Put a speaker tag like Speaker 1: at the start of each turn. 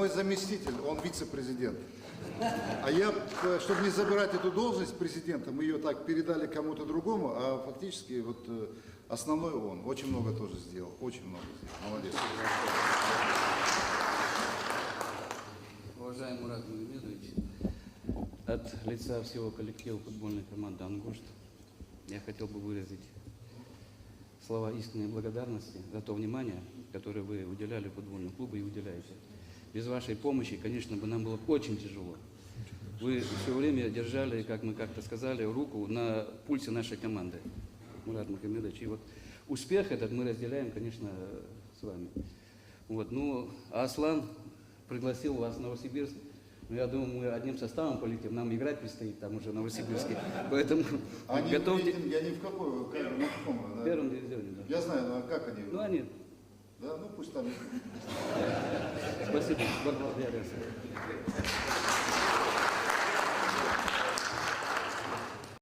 Speaker 1: мой заместитель, он вице-президент. А я, чтобы не забирать эту должность президента, мы ее так передали кому-то другому, а фактически вот основной он. Очень много тоже сделал, очень много сделал. Молодец.
Speaker 2: Уважаемый Мурат Магомедович, от лица всего коллектива футбольной команды «Ангушт» я хотел бы выразить слова искренней благодарности за то внимание, которое вы уделяли футбольному клубу и уделяете. Без вашей помощи, конечно, бы нам было очень тяжело. Вы все время держали, как мы как-то сказали, руку на пульсе нашей команды, Мурат Магомедович. И вот успех этот мы разделяем, конечно, с вами. Вот. Ну, а Аслан пригласил вас в Новосибирск. Ну, я думаю, мы одним составом полетим, нам играть предстоит там уже в Новосибирске. Поэтому
Speaker 1: Они
Speaker 2: готовьте.
Speaker 1: я ни в какой, на каком?
Speaker 2: В первом дивизионе, да.
Speaker 1: Я знаю, но как они?
Speaker 2: Ну, они.
Speaker 1: Да, ну пусть там.
Speaker 2: Спасибо, благодарю.